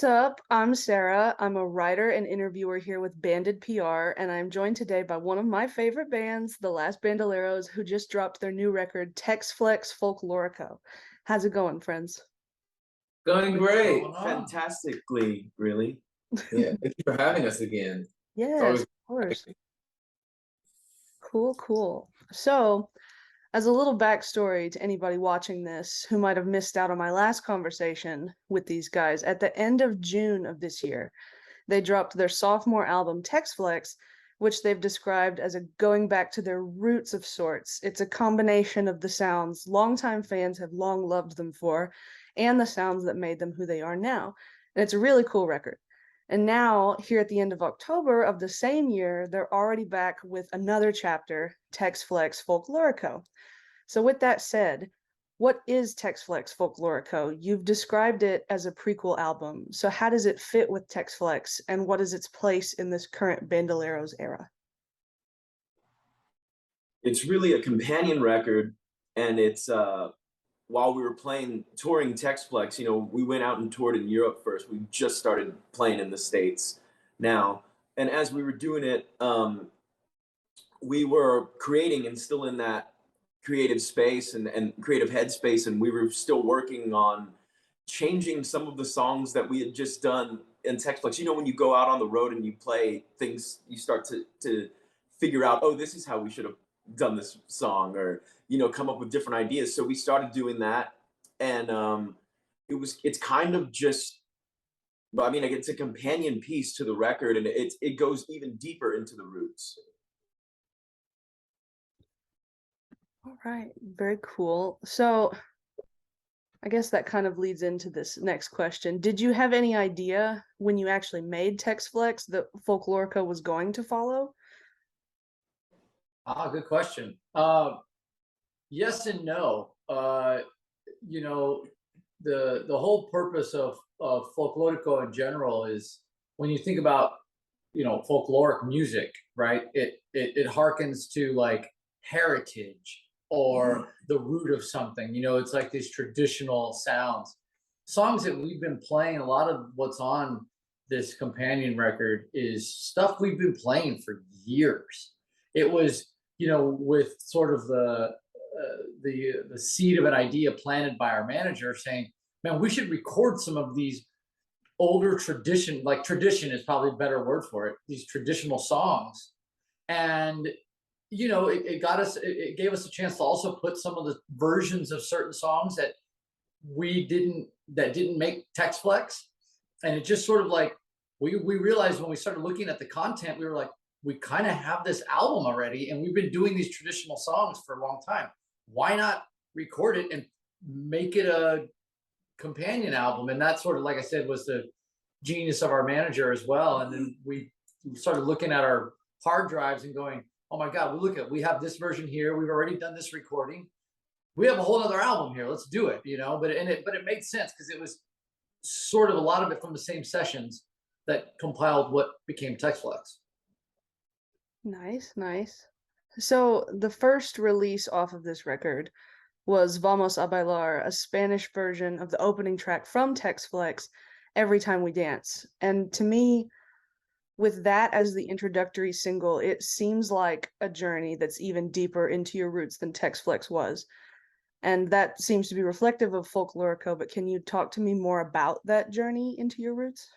up? I'm Sarah. I'm a writer and interviewer here with Banded PR, and I'm joined today by one of my favorite bands, the Last Bandoleros, who just dropped their new record, Tex Flex Folklórico. How's it going, friends? Going What's great. going on? Fantastically, really. Yeah, thank you for having us again. It's Yes, always of course. Cool, cool. So, as a little backstory to anybody watching this who might have missed out on my last conversation with these guys, at the end of June of this year, they dropped their sophomore album, Tex Flex, which they've described as a going back to their roots of sorts. It's a combination of the sounds longtime fans have long loved them for and the sounds that made them who they are now. And it's a really cool record. And now, here at the end of October of the same year, they're already back with another chapter, Tex Flex Folklórico. So, with that said, what is Tex Flex Folklórico? You've described it as a prequel album. So, how does it fit with Tex Flex, and what is its place in this current Bandoleros era? It's really a companion record, and it's while we were touring Texplex, we went out and toured in Europe first. We just started playing in the States now. And as we were doing it, we were creating and still in that creative space and creative headspace, and we were still working on changing some of the songs that we had just done in Textplex. When you go out on the road and you play things, you start to figure out, oh, this is how we should have done this song, or come up with different ideas. So we started doing that, and it's kind of just, I mean, like, it's a companion piece to the record, and it goes even deeper into the roots. All right, very cool. So, I guess that kind of leads into this next question. Did you have any idea when you actually made Tex Flex that Folklorica was going to follow? Good question. Yes and no. You know, the whole purpose of folklorico in general is when you think about folkloric music, right? It harkens to like heritage or the root of something. It's like these traditional sounds, songs that we've been playing. A lot of what's on this companion record is stuff we've been playing for years. It was with sort of the seed of an idea planted by our manager, saying, man, we should record some of these older tradition, like tradition is probably a better word for it, these traditional songs. And it gave us a chance to also put some of the versions of certain songs that didn't make Tex Flex. And it just sort of like we realized when we started looking at the content, we were like, we kind of have this album already, and we've been doing these traditional songs for a long time. Why not record it and make it a companion album? And that sort of, like I said, was the genius of our manager as well. And then we started looking at our hard drives and going, oh my God, we have this version here. We've already done this recording. We have a whole other album here. Let's do it, But it made sense because it was sort of a lot of it from the same sessions that compiled what became Tex Flex. Nice, nice. So the first release off of this record was Vamos a Bailar, a Spanish version of the opening track from Tex Flex, Every Time We Dance. And to me, with that as the introductory single, it seems like a journey that's even deeper into your roots than Tex Flex was. And that seems to be reflective of Folklorico, but can you talk to me more about that journey into your roots?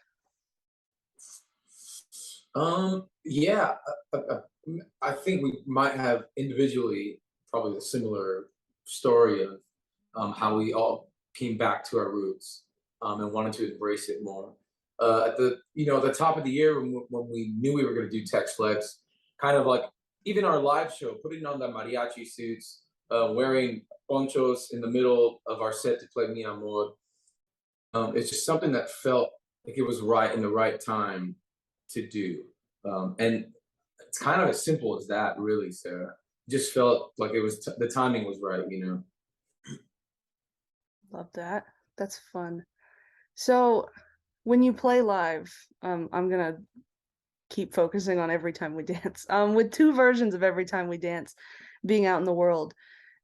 Yeah, I think we might have individually probably a similar story of how we all came back to our roots and wanted to embrace it more. At the top of the year when we knew we were going to do Tex Flex, kind of like even our live show, putting on the mariachi suits, wearing ponchos in the middle of our set to play Mi Amor. It's just something that felt like it was right in the right time to do. And it's kind of as simple as that, really, Sarah. Just felt like it was the timing was right. Love that. That's fun. So when you play live, I'm gonna keep focusing on Every Time We Dance. With two versions of Every Time We Dance being out in the world,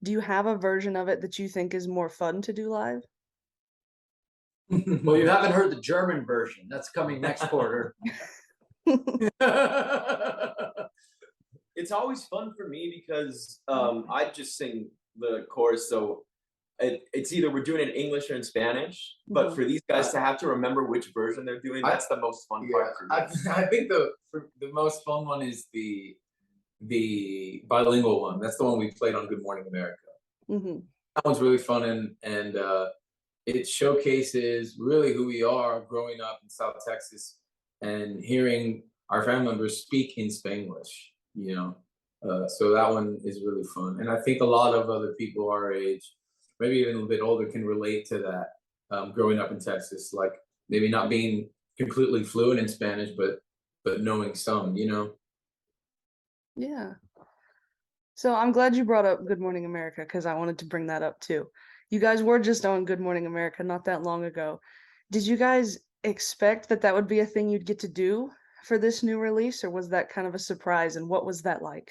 do you have a version of it that you think is more fun to do live? Well, you haven't heard the German version. That's coming next quarter. It's always fun for me because I just sing the chorus, so it's either we're doing it in English or in Spanish. But for these guys to have to remember which version they're doing, that's the most fun part for me. I think the most fun one is the bilingual one. That's the one we played on Good Morning America. That one's really fun, and it showcases really who we are growing up in South Texas and hearing our family members speak in Spanglish, you know. So that one is really fun. And I think a lot of other people our age, maybe even a little bit older, can relate to that, growing up in Texas, like maybe not being completely fluent in Spanish, but knowing some, you know? Yeah. So I'm glad you brought up Good Morning America, because I wanted to bring that up too. You guys were just on Good Morning America not that long ago. Did you guys expect that would be a thing you'd get to do for this new release, or was that kind of a surprise, and what was that like?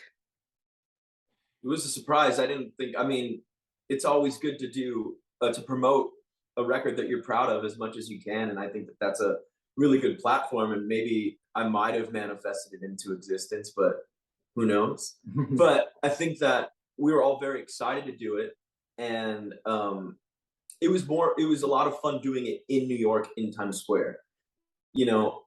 It was a surprise. I didn't think, I mean, it's always good to do, to promote a record that you're proud of as much as you can. And I think that that's a really good platform, and maybe I might have manifested it into existence, but who knows? But I think that we were all very excited to do it. And it was a lot of fun doing it in New York in Times Square, you know,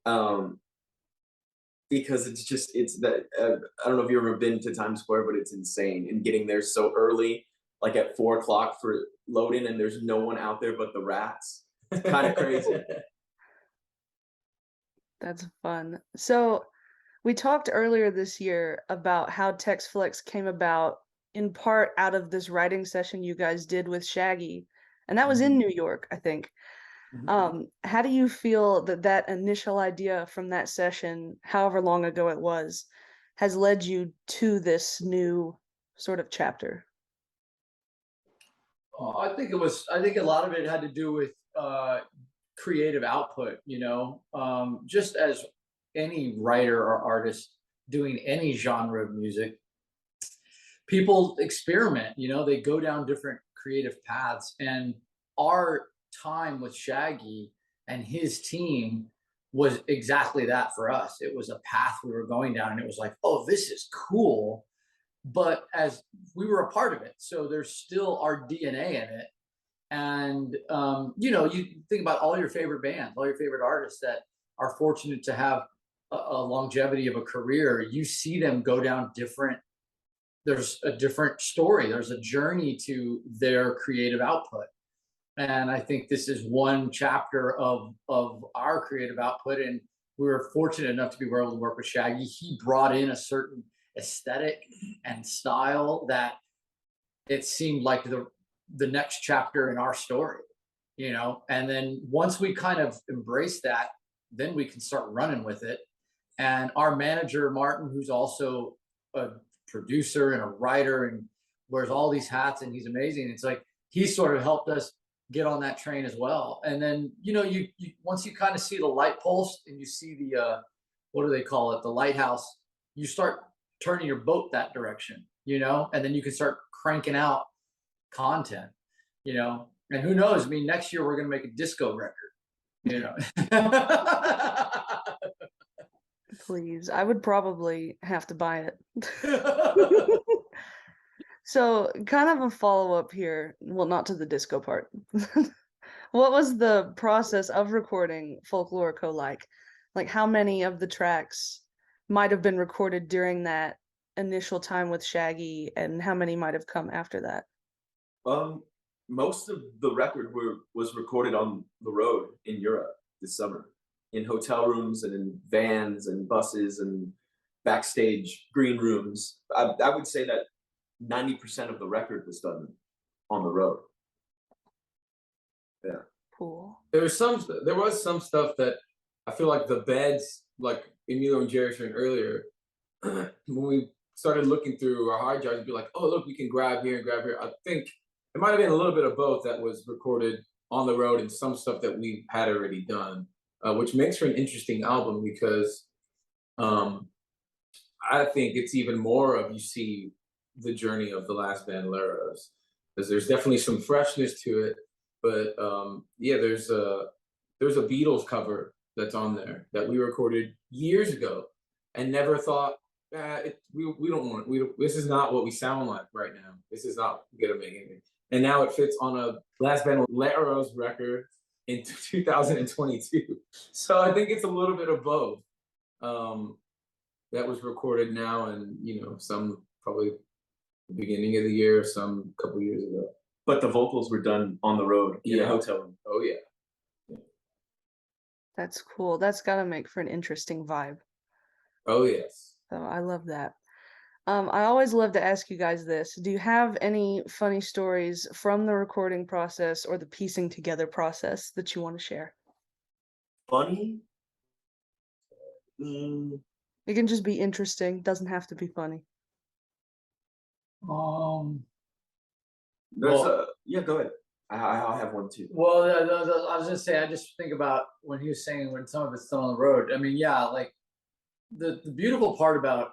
because it's that, I don't know if you've ever been to Times Square, but it's insane. And getting there so early, like at 4 o'clock for loading, and there's no one out there but the rats. It's kind of crazy. That's fun. So we talked earlier this year about how Tex Flex came about in part out of this writing session you guys did with Shaggy, and that was in New York, I think. How do you feel that initial idea from that session, however long ago it was, has led you to this new sort of chapter? I think a lot of it had to do with creative output, you know, just as any writer or artist doing any genre of music, people experiment, you know, they go down different creative paths. And our time with Shaggy and his team was exactly that for us. It was a path we were going down, and it was like, oh, this is cool. But as we were a part of it, so there's still our DNA in it. And you know, you think about all your favorite bands, all your favorite artists that are fortunate to have a longevity of a career. You see them go down different, there's a different story, there's a journey to their creative output. And I think this is one chapter of our creative output. And we were fortunate enough to be able to work with Shaggy. He brought in a certain aesthetic and style that it seemed like the next chapter in our story, you know. And then once we kind of embrace that, then we can start running with it. And our manager, Martin, who's also a producer and a writer and wears all these hats, and he's amazing. It's like he sort of helped us get on that train as well. And then, you know, you once you kind of see the light pulse and you see the what do they call it, the lighthouse, you start turning your boat that direction, you know, and then you can start cranking out content, you know. And who knows, I mean, next year we're going to make a disco record, you know. Please, I would probably have to buy it. So, kind of a follow-up here, well, not to the disco part. What was the process of recording Folklórico like? Like, how many of the tracks might have been recorded during that initial time with Shaggy, and how many might have come after that? Most of the record was recorded on the road in Europe this summer, in hotel rooms and in vans and buses and backstage green rooms. I would say that 90% of the record was done on the road. Yeah. Cool. There was some stuff that I feel like the beds, like Emilio and Jerry shared earlier, when we started looking through our hard drives, be like, oh, look, we can grab here and grab here. I think it might have been a little bit of both that was recorded on the road, and some stuff that we had already done, which makes for an interesting album, because I think it's even more of, you see the journey of the Last Bandoleros, because there's definitely some freshness to it. But yeah, there's there's a Beatles cover that's on there that we recorded years ago and never thought, we don't want it. This is not what we sound like right now. This is not gonna make anything. And now it fits on a Last Bandoleros record in 2022. So I think it's a little bit of both. That was recorded now, and some probably the beginning of the year, some couple years ago. But the vocals were done on the road in a hotel room. Oh yeah. That's cool. That's got to make for an interesting vibe. Oh yes. So I love that. I always love to ask you guys this. Do you have any funny stories from the recording process or the piecing together process that you want to share? Funny? It can just be interesting. Doesn't have to be funny. Yeah, go ahead. I'll have one too. Well, I was gonna say, I just think about when he was saying when some of it's done on the road. I mean, yeah, like the beautiful part about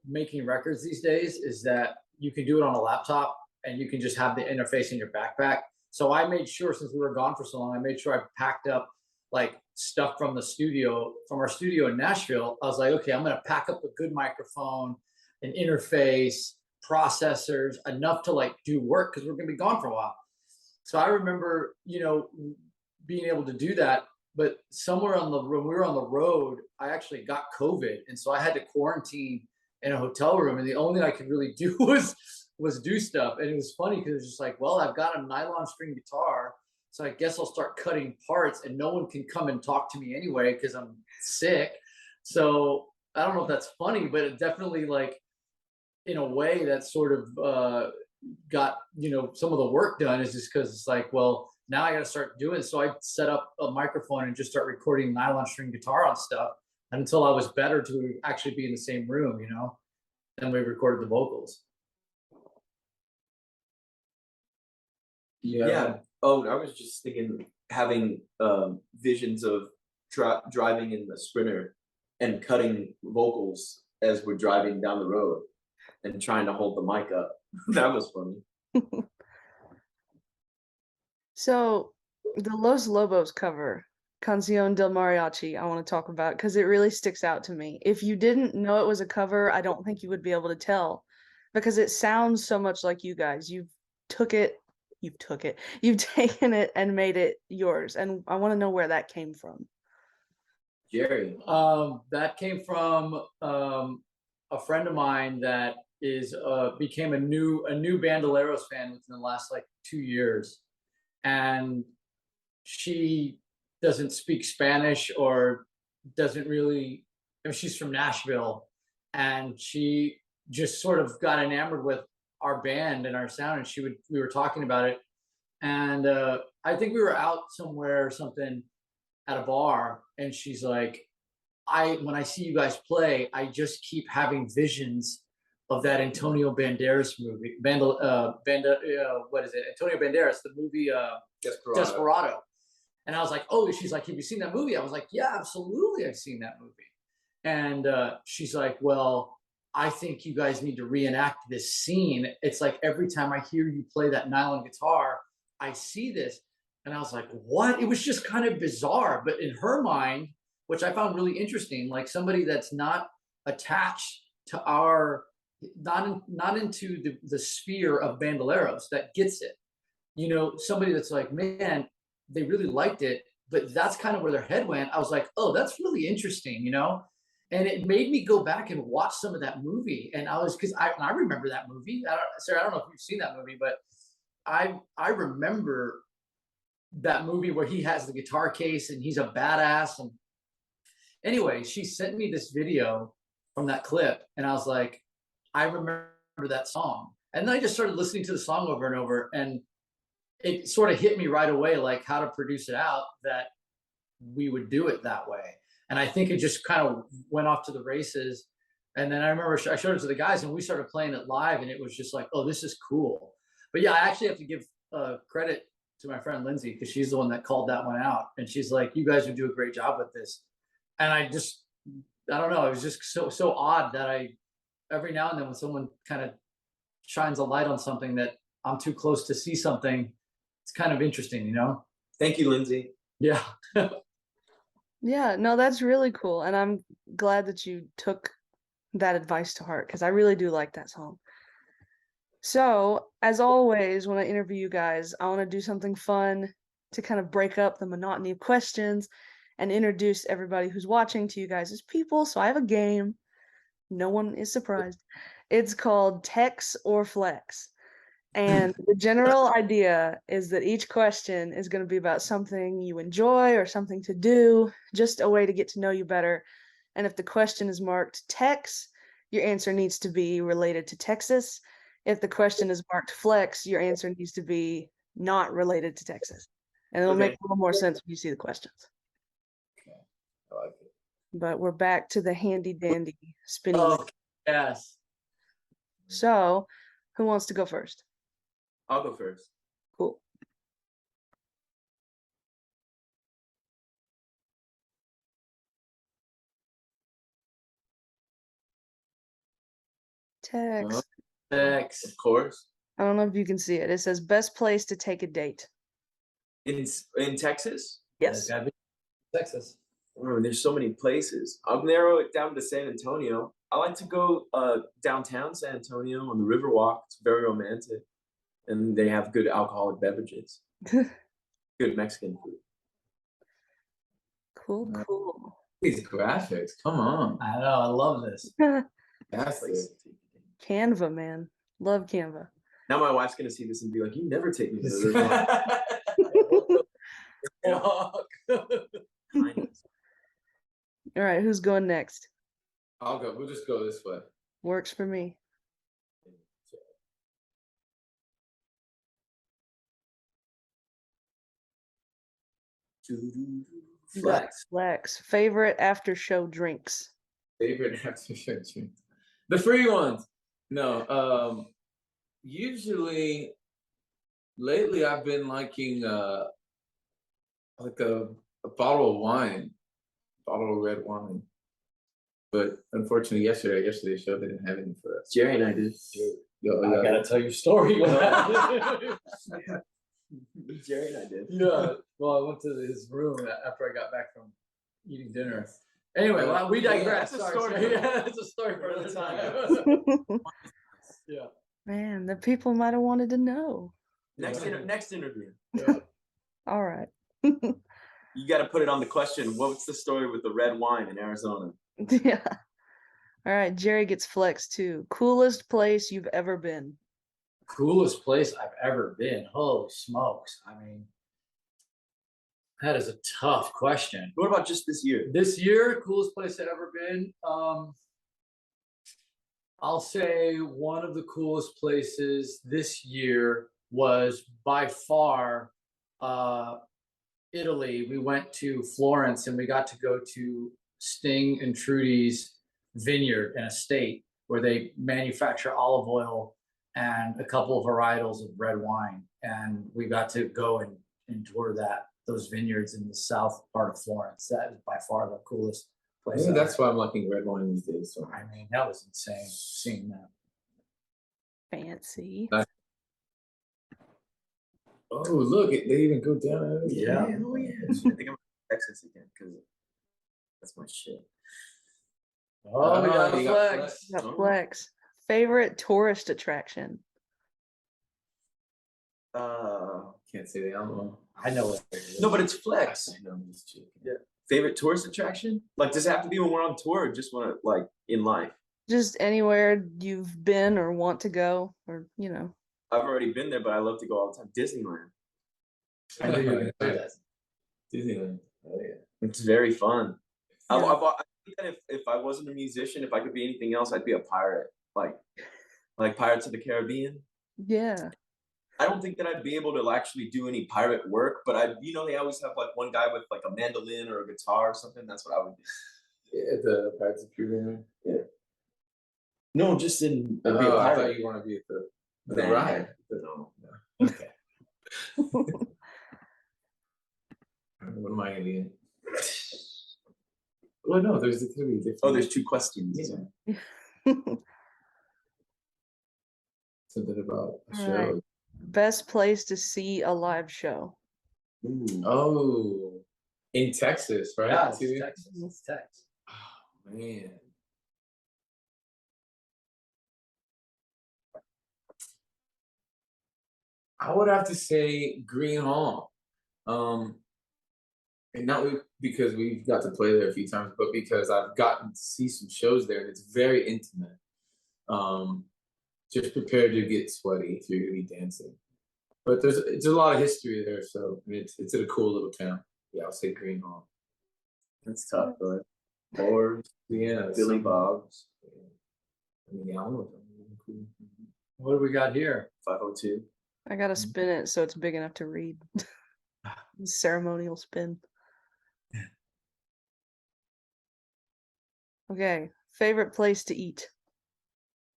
making records these days is that you can do it on a laptop and you can just have the interface in your backpack. So I made sure, since we were gone for so long, I made sure I packed up like stuff from the studio, from our studio in Nashville. I was like, okay, I'm gonna pack up a good microphone, an interface, processors, enough to like do work because we're gonna be gone for a while. So I remember, being able to do that. But somewhere when we were on the road, I actually got COVID, and so I had to quarantine in a hotel room, and the only thing I could really do was do stuff. And it was funny because it's just like, well, I've got a nylon string guitar, so I guess I'll start cutting parts, and no one can come and talk to me anyway because I'm sick. So I don't know if that's funny, but it definitely, like, in a way, that sort of got some of the work done, is just because it's like, well, now I got to start doing it. So I set up a microphone and just start recording nylon string guitar on stuff until I was better to actually be in the same room, and we recorded the vocals. Yeah. Oh, I was just thinking, having visions of driving in the Sprinter and cutting vocals as we're driving down the road and trying to hold the mic up. That was funny. So the Los Lobos cover, Canción del Mariachi, I want to talk about because it really sticks out to me. If you didn't know it was a cover, I don't think you would be able to tell, because it sounds so much like you guys. You've taken it and made it yours. And I want to know where that came from. Jerry. That came from a friend of mine that became a new Bandoleros fan within the last like 2 years. And she doesn't speak Spanish, or doesn't really, she's from Nashville, and she just sort of got enamored with our band and our sound, and we were talking about it. And I think we were out somewhere or something at a bar, and she's like, when I see you guys play, I just keep having visions of that Antonio Banderas movie. What is it? Antonio Banderas, the movie Desperado. And I was like, oh, she's like, have you seen that movie? I was like, yeah, absolutely, I've seen that movie. And she's like, well, I think you guys need to reenact this scene. It's like every time I hear you play that nylon guitar, I see this. And I was like, what? It was just kind of bizarre. But in her mind, which I found really interesting, like somebody that's not attached to not into the sphere of Bandoleros, that gets it. Somebody that's like, man, they really liked it, but that's kind of where their head went. I was like, oh, that's really interesting, and it made me go back and watch some of that movie. And because I remember that movie. Sarah, I don't know if you've seen that movie, but I remember that movie where he has the guitar case and he's a badass. And anyway, she sent me this video from that clip, and I was like, I remember that song. And then I just started listening to the song over and over, and it sort of hit me right away, like how to produce it out, that we would do it that way. And I think it just kind of went off to the races. And then I remember I showed it to the guys, and we started playing it live, and it was just like, oh, this is cool. But yeah, I actually have to give credit to my friend Lindsay, because she's the one that called that one out. And she's like, you guys would do a great job with this. And I don't know, it was just so odd that every now and then when someone kind of shines a light on something that I'm too close to see something, it's kind of interesting, Thank you, Lindsay. Yeah. Yeah, no, that's really cool. And I'm glad that you took that advice to heart because I really do like that song. So, as always, when I interview you guys, I want to do something fun to kind of break up the monotony of questions and introduce everybody who's watching to you guys as people. So, I have a game. No one is surprised. It's called Tex or Flex. And the general idea is that each question is going to be about something you enjoy or something to do, just a way to get to know you better. And if the question is marked Tex, your answer needs to be related to Texas. If the question is marked Flex, your answer needs to be not related to Texas. And it'll make a little more sense when you see the questions. I like it. But we're back to the handy dandy spinning. Oh, yes. So, who wants to go first? I'll go first. Cool. Tex. Tex. Of course. I don't know if you can see it. It says best place to take a date. In Texas? Yes. It's gotta be Texas. Oh, there's so many places. I'll narrow it down to San Antonio. I like to go downtown San Antonio on the Riverwalk. It's very romantic. And they have good alcoholic beverages. Good Mexican food. Cool, cool. These graphics, come on. I know. I love this. That's Place it. to take a date. Canva, man. Love Canva. Now my wife's gonna see this and be like, "You never take me to the Riverwalk." Kindness. All right, who's going next? I'll go. We'll just go this way. Works for me. Flex. Flex. Favorite after show drinks. Favorite after show drink. The free ones. No. Usually lately I've been liking like a bottle of wine, bottle of red wine. But unfortunately yesterday's show they didn't have any for us. Jerry and I did. I gotta tell you a story. Jerry and I did. Yeah. Well, I went to his room after I got back from eating dinner. Anyway, well, we digress. That's a Sorry. story. Yeah, it's a story for another time. Yeah. Man, the people might have wanted to know. Next interview. Yeah. All right. You got to put it on the question. What's the story with the red wine in Arizona? Yeah. All right, Jerry gets Flex too. Coolest place you've ever been. Coolest place I've ever been. Holy smokes. I mean, that is a tough question. What about just this year? This year, coolest place I've ever been. I'll say one of the coolest places this year was by far Italy. We went to Florence and we got to go to Sting and Trudy's vineyard and estate where they manufacture olive oil and a couple of varietals of red wine. And we got to go and tour those vineyards in the south part of Florence. That is by far the coolest place. Maybe that's why I'm liking red wine these days. So I mean, that was insane seeing that. Fancy. oh look, they even go down. Yeah. Oh yeah. I think I'm going to Texas again because that's my shit. Oh, we got you a got flex. Got Oh. Flex. Favorite tourist attraction. Can't say the album. I know what it is. No, but it's Flex. I know, I'm just joking. Yeah. Favorite tourist attraction? Like, does it have to be when we're on tour or just want to, like, in life? Just anywhere you've been or want to go, or I've already been there, but I love to go all the time. Disneyland. I knew you were gonna say that. Disneyland. Oh yeah. It's very fun. Yeah. I think that if I wasn't a musician, if I could be anything else, I'd be a pirate. Like Pirates of the Caribbean. Yeah. I don't think that I'd be able to actually do any pirate work, but they always have like one guy with like a mandolin or a guitar or something. That's what I would do. Yeah, the Pirates of the Caribbean. Yeah. No, just in be a I thought pirate. you want to be at the Nah. ride. No. Okay. What am I gonna be in? Well, no, there's gonna be different. Oh, there's two questions. Yeah. Something about a All show. right. Best place to see a live show. Ooh. Oh, In Texas, right? Yeah, it's too? Texas. It's Texas. Oh, man. I would have to say Green Hall. And not because we've got to play there a few times, but because I've gotten to see some shows there and it's very intimate. Just prepared to get sweaty if you're gonna be dancing. But it's a lot of history there, so it's in a cool little town. Yeah, I'll say Green Hall. That's tough, but or Yeah, Billy Bob's, I mean, yeah, I don't know. Cool. What do we got here? 502. I gotta spin it so it's big enough to read. Ceremonial spin. Okay, favorite place to eat.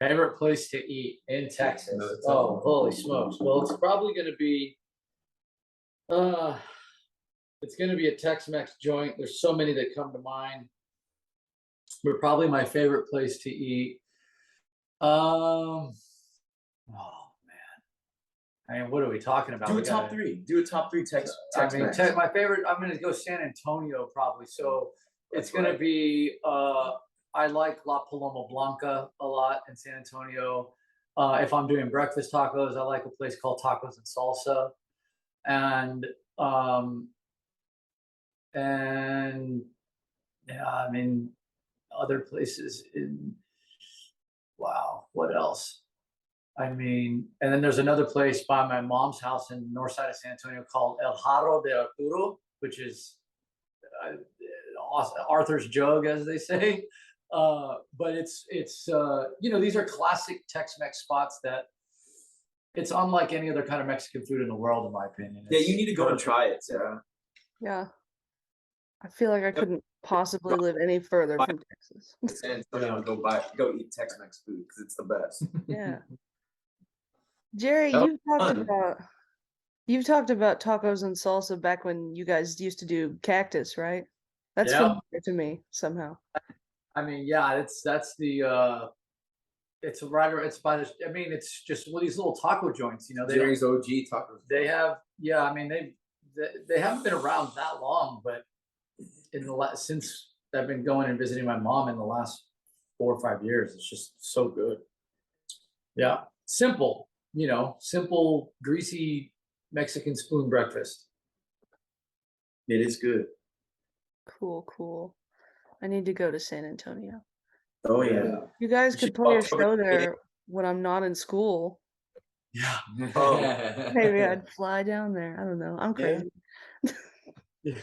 Favorite place to eat in Texas? No, it's Oh, all- holy smokes! Well, it's probably going to be, it's going to be a Tex-Mex joint. There's so many that come to mind. But probably my favorite place to eat. Oh man, I mean, what are we talking about? Do We a top gotta- three. Do a top three Tex. I mean, Tex-Mex. my favorite. I'm going to go San Antonio probably. So it's going to be. I like La Paloma Blanca a lot in San Antonio. If I'm doing breakfast tacos, I like a place called Tacos and Salsa, and yeah, I mean, other places in. Wow, what else? I mean, and then there's another place by my mom's house in the north side of San Antonio called El Jarro de Arturo, which is Arthur's jug, as they say. But it's these are classic Tex-Mex spots that it's unlike any other kind of Mexican food in the world, in my opinion. Yeah, you need to go and try it, Sarah. Yeah. I feel like I couldn't possibly live any further from Texas. San Antonio, go eat Tex-Mex food because it's the best. Yeah. Jerry, That you've talked fun. about tacos and salsa back when you guys used to do Cactus, right? That's Yeah. familiar to me somehow. I mean, yeah, that's the it's right. It's by the. I mean, it's just these little taco joints. You know, they Jerry's OG tacos. they have. Yeah, I mean, they haven't been around that long, but in the since I've been going and visiting my mom in the last 4 or 5 years, it's just so good. Yeah, simple. Simple, greasy Mexican spoon breakfast. It is good. Cool. I need to go to San Antonio. Oh yeah. You guys You could should play a walk over show to there when I'm not in school. Yeah. Oh. Maybe I'd fly down there. I don't know. I'm Yeah. crazy. Yeah.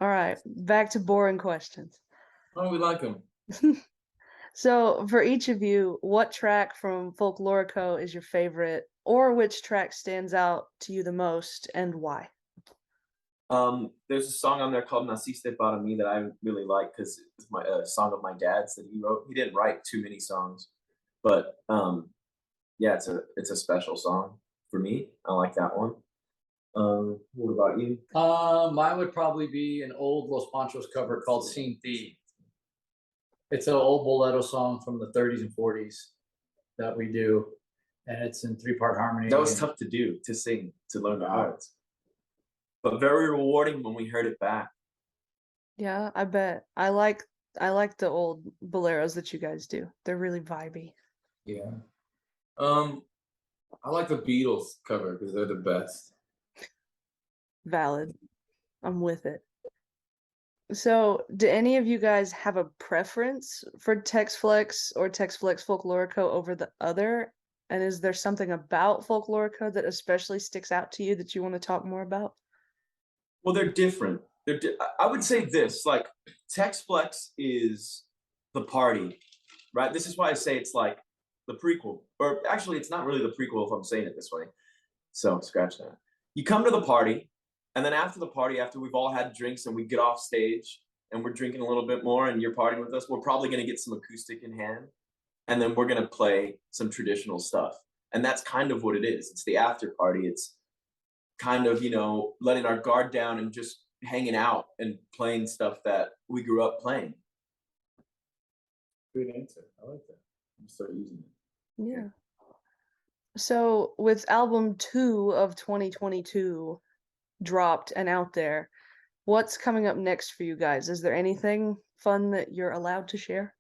All right, back to boring questions. Oh, we like them. So, for each of you, what track from Folklórico is your favorite, or which track stands out to you the most, and why? There's a song on there called Naciste para mí that I really like because it's my song of my dad's that he wrote. He didn't write too many songs, but yeah, it's a special song for me. I like that one. What about you? Mine would probably be an old Los Panchos cover called Sin Ti. It's an old bolero song from the 30s and 40s that we do, and it's in 3-part harmony. That was tough to do, to sing, to learn the parts, but very rewarding when we heard it back. Yeah, I bet. I like the old boleros that you guys do. They're really vibey. Yeah. I like the Beatles cover because they're the best. Valid. I'm with it. So, do any of you guys have a preference for Tex Flex or Tex Flex Folklórico over the other? And is there something about Folklórico that especially sticks out to you that you want to talk more about? Well, they're different. I would say this, like Tex Flex is the party, right? This is why I say it's like the prequel, or actually it's not really the prequel if I'm saying it this way. So scratch that. You come to the party, and then after the party, after we've all had drinks and we get off stage and we're drinking a little bit more and you're partying with us, we're probably going to get some acoustic in hand. And then we're going to play some traditional stuff. And that's kind of what it is. It's the after party. It's kind of, letting our guard down and just hanging out and playing stuff that we grew up playing. Good answer. I like that. I'm start using it. Yeah. So, with album 2 of 2022 dropped and out there, What's coming up next for you guys? Is there anything fun that you're allowed to share?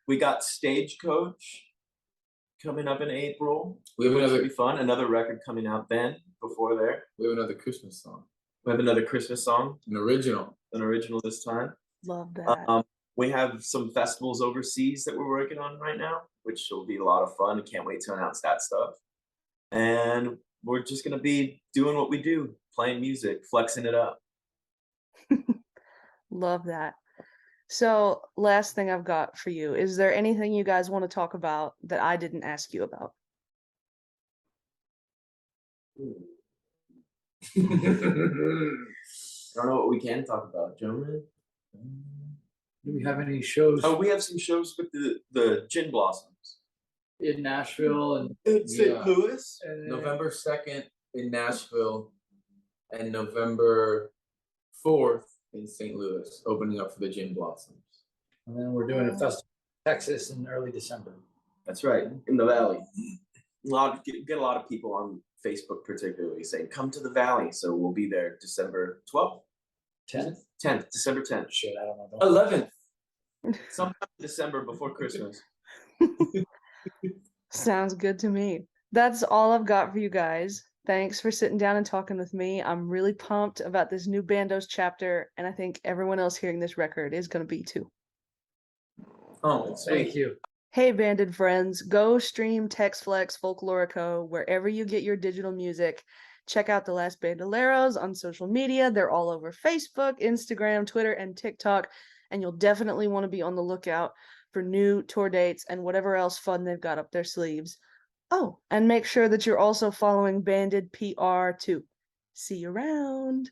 We got Stagecoach coming up in April. We have Which another. should be fun. Another record coming out then. Before there, We have another Christmas song, we have another Christmas song, an original. an original this time. Love that. We have some festivals overseas that we're working on right now, which will be a lot of fun. I can't wait to announce that stuff. And we're just gonna be doing what we do, playing music, flexing it up. Love that. So, last thing I've got for you. Is there anything you guys want to talk about that I didn't ask you about? I don't know what we can talk about, gentlemen. Do we have any shows Oh, we have some shows with the Gin Blossoms in Nashville and in St. Yeah. Louis. November 2nd in Nashville, and November 4th in St. Louis, opening up for the Gin Blossoms. and then we're doing a festival in Texas in early December. That's right, in the Valley. Get a lot of people on Facebook, particularly saying, "Come to the Valley." So we'll be there December 12th, 10th, December 10th, Shit, I don't know. 11th, sometime in December before Christmas. Sounds good to me. That's all I've got for you guys. Thanks for sitting down and talking with me. I'm really pumped about this new Bandos chapter, and I think everyone else hearing this record is going to be too. Oh, Thank you. Hey, banded friends, go stream Tex Flex Folklórico wherever you get your digital music. Check out the Last Bandoleros on social media. They're all over Facebook, Instagram, Twitter, and TikTok. And you'll definitely want to be on the lookout for new tour dates and whatever else fun they've got up their sleeves. Oh, and make sure that you're also following Banded PR too. See you around.